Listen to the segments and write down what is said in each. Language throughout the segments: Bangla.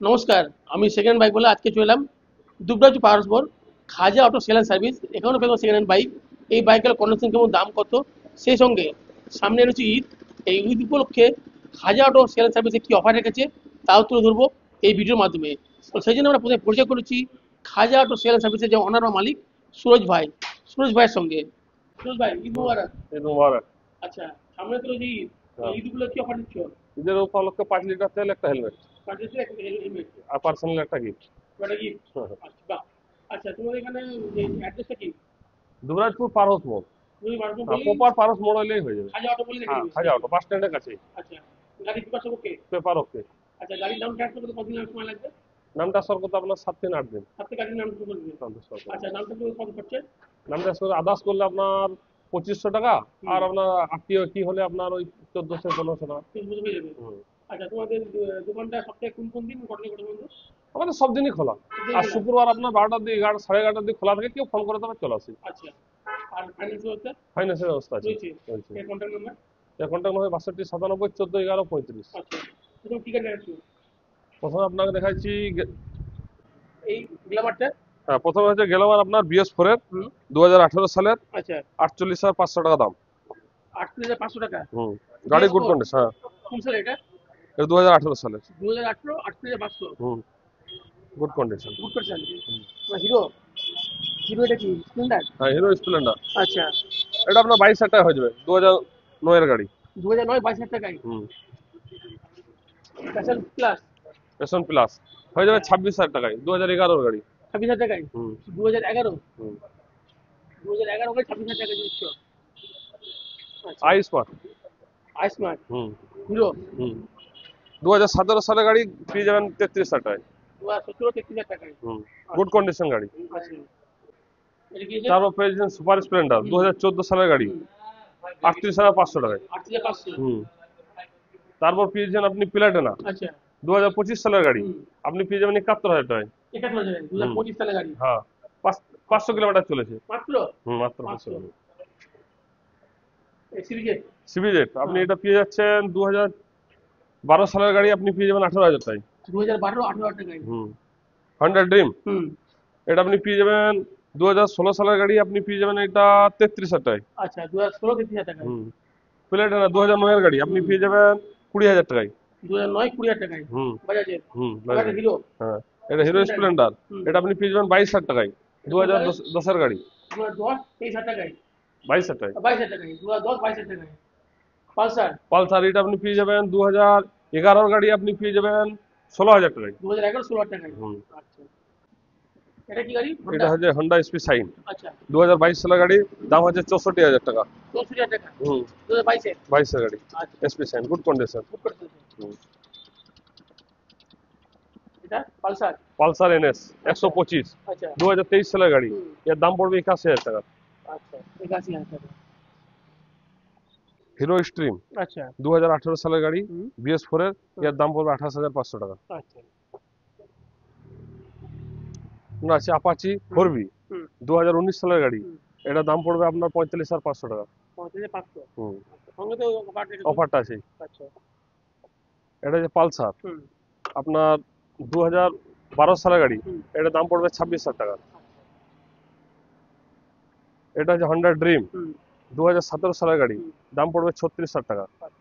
নমস্কার, আমি সেকেন্ড বাইক বলে আজকে চলে এলাম দুবরাজ পারস্পর খাজা অটো সেল অ্যান্ড সার্ভিস। এখানেও পেলাম সেকেন্ড হ্যান্ড বাইক। এই বাইকের কন্ডিশন কেমন, দাম কত, সেই সঙ্গে সামনে রয়েছে ঈদ। এই ঈদ উপলক্ষে খাজা অটো সেল অ্যান্ড সার্ভিসে কী অফার রেখেছে তাও তুলে ধরবো এই ভিডিওর মাধ্যমে। তো সেই জন্য আমরা প্রথমে পরিচয় করেছি খাজা অটো সেল অ্যান্ড সার্ভিসের যে অনার বা মালিক সুরজ ভাই। সুরজ ভাইয়ের সঙ্গে। সুরজ ভাই, ঈদ মুবারক। ঈদ মুবারক। আচ্ছা, সামনে তো রয়েছে ঈদ। হ্যাঁ। ঈদ উপলক্ষে অফার দিচ্ছ? ঈদের উপলক্ষে 5 লিটার তেল, একটা হেলমেট পাঠিয়েছে একটা হেলমেট, আর পার্সোনাল একটা গিফট। ওটা কি? আচ্ছা, বাহ। আচ্ছা, তোমাদের এখানে অ্যাড্রেসটা কি? দুবরাজপুর পারস মোড়। তুমি বারবার হ্যাঁ, বললেই প্রপার পারস মোড় হলেই হয়ে যাবে। খাজা অটো বলে দেখে হ্যাঁ, দিবে। খাজা অটো বাস স্ট্যান্ডের কাছেই। আচ্ছা, গাড়ি পেপার সব ওকে? পেপার ওকে। আচ্ছা, গাড়ির নাম ট্রান্সফার করতে কতদিন সময় লাগবে? নাম ট্রান্সফার করতে আপনার 7 থেকে 8 দিন। হাতে গাড়ির নাম ট্রান্সফার করবে? আচ্ছা, নামটা তুমি কত করছে? নাম ট্রান্সফার আদার্স করলে আপনার 2500 টাকা, আর আপনার আত্মীয় কি হলে আপনার ওই 1400-1500 টাকা। বুঝে পেয়ে যাবে। হুম। আচ্ছা, তোমাদের দোকানটা সপ্তাহে কোন কোন দিন ঘটনা ঘটে বন্ধু? আমাদের সব দিনই খোলা। আর শুক্রবার আপনার 12টার দিকে 11, 11:30 দিকে খোলা থাকে, কেউ ফোন করে তবে চলে আসি। আচ্ছা, আর ফাইন্যান্স ব্যবস্থা ফাইন্যান্সের ব্যবস্থা আছে। রয়েছে? এর কন্ট্যাক্ট নাম্বার? এর কন্ট্যাক্ট নম্বর 6297141135। আচ্ছা, তুমি টিকিট দেখাচ্ছ? প্রথমে আপনাকে দেখাচ্ছি এই গ্ল্যামারটা? হ্যাঁ, প্রথমে হচ্ছে গেলাম আপনার BS4 এর হুম। 2018 সালের আচ্ছা, 48,500 টাকা দাম। 8,500 টাকা? হুম। গাড়ি গুড BS4? কন্ডিশন। হ্যাঁ, কোন সালে এটা? এটা 2018 সালের। 2018, 8,500? হুম, গুড কন্ডিশন। বুক করছেন? হিরো? হিরো এটা কি স্প্লেন্ডার? হ্যাঁ, হিরো স্প্লেন্ডার। আচ্ছা, এটা আপনার 22,000 টাকা হয়ে যাবে, 2009 এর গাড়ি। 2009, 22,000 টাকায়? হুম। প্যাশন প্লাস পেশন প্লাস হয়ে যাবে 26,000 টাকায়, 2011 এর গাড়ি। 26,000 টাকায়? হুম। 2011? হুম। 2011 করে 26,000 টাকা দিচ্ছ? আচ্ছা, I smart. ISmart hmm. Hero? হুম। 2017 সালের গাড়ি পেয়ে যাবেন 33,000 টাকায়। 2017, 33,000 টাকায়? হুম। গুড কন্ডিশন গাড়ি। আচ্ছা, এটা কি? তারপর পেয়ে যাবেন সুপার স্প্লেন্ডার 2014 সালের গাড়ি, 38,500 টাকায়। 8,500? হুম। তারপর পেয়ে যাবেন আপনি প্লাটিনা আচ্ছা, 2025 সালের গাড়ি, আপনি পেয়ে যাবেন 71,000 টাকায়। এটা চলে যাবে 2025 সালে গাড়ি? হ্যাঁ, 500 কিলোমিটার চলেছে। মাত্র? হুম, মাত্র 500 মাত্র? কিলোমিটার। সিরিজে? সিবিজেড আপনি এটা পেয়ে যাচ্ছেন 2012 সালের গাড়ি, আপনি পেয়ে যাবেন 18,000 টাকায়। 2012, 18,000 টাকায়? হুম। হন্ডা ড্রিম হুম। এটা আপনি পেয়ে যাবেন 2016 সালের গাড়ি, আপনি পেয়ে যাবেন এটা 33,000 টাকায়। আচ্ছা, 2016, 33,000 টাকায়? হুম। প্লেটিনা 2009 এর গাড়ি, আপনি পেয়ে যাবেন 20,000 টাকায়। 2009, 20,000 টাকায়? হুম। বাজাজের? হুম। একটা হিরো? হ্যাঁ, এটা হিরো স্প্লেন্ডার। এটা আপনি পেয়ে যাবেন 22,000 টাকায়, 2010 এর গাড়ি। 2010, 23,000 টাকায়? 22,000 টাকায়। 22,000 টাকায়? 2010, 22,000 টাকায়? পালসার? পালসার এটা আপনি পেয়ে যাবেন 2011 এর গাড়ি, আপনি পেয়ে যাবেন 16,000 টাকায়। 2011, 16,000 টাকায়? হুম। আচ্ছা, এটা কি গাড়ি? এটা হোন্ডা? হচ্ছে হন্ডা এসপি শাইন আচ্ছা, 2022 সালের গাড়ি, দাম হচ্ছে 64,000 টাকা। 64,000 টাকা? হুম। 2022 এর? 22 এর গাড়ি, আচ্ছা, এসপি শাইন গুড কন্ডিশন। বুক করে দিয়েছে। এটা পালসার? পালসার NS 125 আচ্ছা, 2023 সালের গাড়ি, হুম, এর দাম পড়বে 81,000 টাকা। আচ্ছা, 81,000 টাকা? হিরো স্ট্রিম আচ্ছা, 2018 সালের গাড়ি, হুম, BS4 এর, এর দাম পড়বে 28,500 টাকা। আচ্ছা, আপনার আছে অ্যাপাচি 4V হুম, 2019 সালের গাড়ি, হুম, এটার দাম পড়বে আপনার 45,500 টাকা। 35,500? হুম। আচ্ছা, সঙ্গে তো অফার রেখেছো? অফারটা আছে। আচ্ছা, এটা হচ্ছে পালসার হুম, আপনার 2012 সালের গাড়ি, হুম, এটার দাম পড়বে 26,000 টাকা। এটা হচ্ছে হন্ডা ড্রিম হুম, 2017 সালের গাড়ি, হুম, দাম পড়বে 36,000 টাকা। আচ্ছা,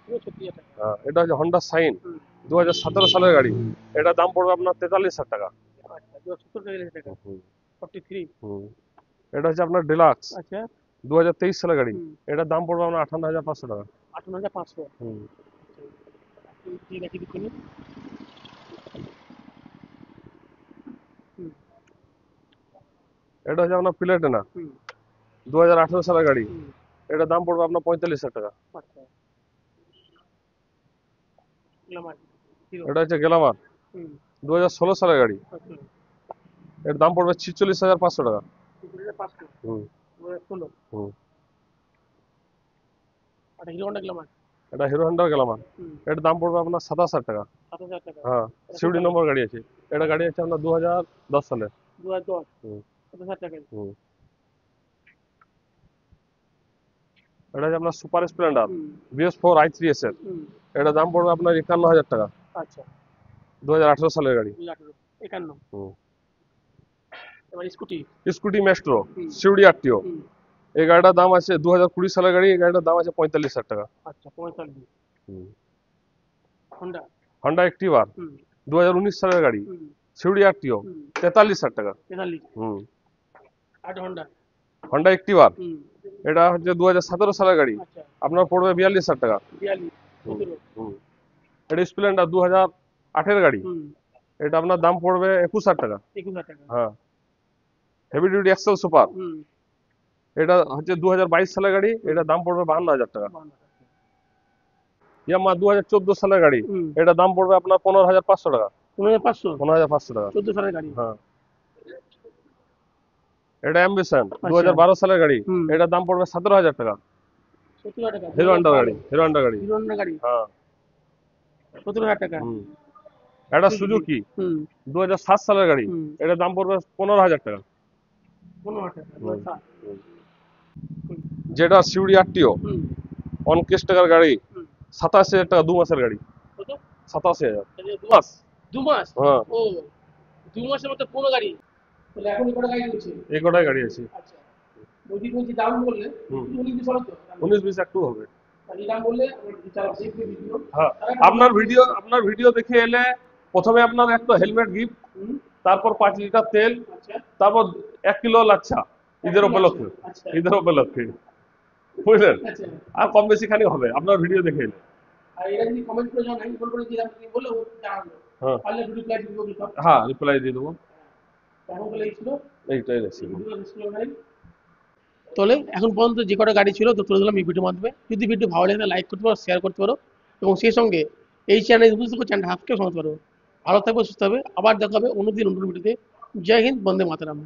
36,000 টাকা? হ্যাঁ, এটা হচ্ছে হন্ডা সাইন হুম, 2017 সালের গাড়ি, এটার দাম পড়বে আপনার 43,000 টাকা। আচ্ছা, 70,000 টাকা? হুম। 43? হুম। এটা হচ্ছে আপনার ডিলাক্স আচ্ছা, 2023 সালের গাড়ি, হুম, এটার দাম পড়বে আপনার 58,500 টাকা। 58,500? হুম। ঠিক আছে, দিচ্ছি। হুম, এটা হচ্ছে আপনার প্লেটিনা হুম, 2018 সালের গাড়ি, হুম, এটার দাম পড়বে আপনার 45,000 টাকা। আচ্ছা, গ্ল্যামার হিরো? এটা হচ্ছে গ্ল্যামার হুম, 2016 সালের গাড়ি, আচ্ছা, এর দাম পড়বে 46,500 টাকা। 500? হুম। 2016? হুম। আচ্ছা, হিরো হন্ডা গ্ল্যামার? এটা হিরো হন্ডার গ্ল্যামার, হুম, এর দাম পড়বে আপনার 27,000 টাকা। 7,000 টাকা? হ্যাঁ, এটা কোন সিউডি সালে? নম্বর গাড়ি আছে। এটা গাড়ি আছে আপনার 2010 সালের। 2010? হুম। 7,000 টাকায়? হুম। এটা হচ্ছে আপনার সুপার স্প্লেন্ডার হুম, BS4 i3S এর, হুম, এটা দাম পড়বে আপনার 51,000 টাকা। আচ্ছা, 2018 সালের গাড়ি। 2018 51। হুম। এবার স্কুটি। স্কুটি মেস্ট্রো হুম। সিউড়ি আরটিও, হুম। এই গাড়িটার দাম আছে 2020 সালের গাড়ি, এই গাড়িটার দাম আছে 45,000 টাকা। আচ্ছা 45। হুম। হোন্ডা। হন্ডা অ্যাক্টিভা হুম। 2019 সালের গাড়ি, হুম। সিউড়ি আরটিও হুম। 43,000 টাকা। 43। হুম। আর হোন্ডা। হন্ডা অ্যাক্টিভা হুম। এটা হচ্ছে 2017 সালের গাড়ি, আচ্ছা আপনার পড়বে 42,000 টাকা। 42। হুম। 17। হুম। এটা স্প্লেন্ডার 2008 গাড়ি, হুম। এটা আপনার দাম পড়বে 21,000 টাকা। 21,000 টাকা। হ্যাঁ। হেভি ডিউটি এক্সেল সুপার হুম। এটা হচ্ছে 2022 সালের গাড়ি, এটা দাম পড়বে 52,000 টাকা। 52 টাকা। ইয়ামা 2014 সালের গাড়ি, হুম। এটা দাম পড়বে আপনার 15,500 টাকা। 15,500। 15,500 টাকা। 14 সালের গাড়ি। হ্যাঁ। এটা অ্যাম্বিশন আচ্ছা। 2012 সালের গাড়ি, হুম। এটার দাম পড়বে 17,000 টাকা। 17,000 টাকা। হিরো হন্ডা গাড়ি, হিরো হন্ডা গাড়ি। হিরো হোন্ডা গাড়ি। হ্যাঁ। 17,000 টাকা। হুম। এটা সুজুকি হুম। 2007 সালের গাড়ি, হুম। এটার দাম পড়বে 15,000 টাকা। 15,000 টাকা। হুম। আচ্ছা। হুম। হুম। যেটা সিউড়ি আরটিও হুম। 29 টাকার গাড়ি, হুম। 87,000 টাকা 2 মাসের গাড়ি। কত? 87,000 তাহলে 2 মাস। 2 মাস। হ্যাঁ। ও 2 মাসের মধ্যে 15 গাড়ি। তাহলে এখন কটা গাড়ি রয়েছে? এই কটাই গাড়ি আছে। আচ্ছা। বলছি দাম বললে হুম। 19 হবে তো? 19-20 একটু হবে। তাহলে দাম বললে যারা দেখবে ভিডিও হ্যাঁ। তারা আপনার ভিডিও দেখে এলে প্রথমে আপনার একটা হেলমেট গিফট, হুম। তারপর 5 লিটার তেল, আচ্ছা। তারপর 1 কিলো লাচ্ছা, ঈদের উপলক্ষে। আচ্ছা। ঈদের উপলক্ষে বুঝলেন, আচ্ছা। আর কম বেশি খালি হবে আপনার ভিডিও দেখে এলে। আর এরা যদি কমেন্ট করে জানাই ফোন করে দিয়ে আপনি বললে ও জানালো। হ্যাঁ। পারলে ভিডিও ক্লাস দিব কি সব। হ্যাঁ, রিপ্লাই দিয়ে দেবো। কেমন বলে ছিল এইটাই রেসিপি। ভিডিও ডিসপ্লে নাই। তাহলে এখন পর্যন্ত যে কটা গাড়ি ছিল তো তুলে দিলাম এই ভিডিওর মাধ্যমে। যদি ভিডিও ভালো লাগে লাইক করতে পারো, শেয়ার করতে পারো এবং সেই সঙ্গে এই চ্যানেলটা হাফকে সমাজ পারো। ভালো থাকবে, সুস্থ হবে, আবার দেখা হবে অন্যদিন অন্য ভিডিওতে। জয় হিন্দ, বন্দে মাতরম।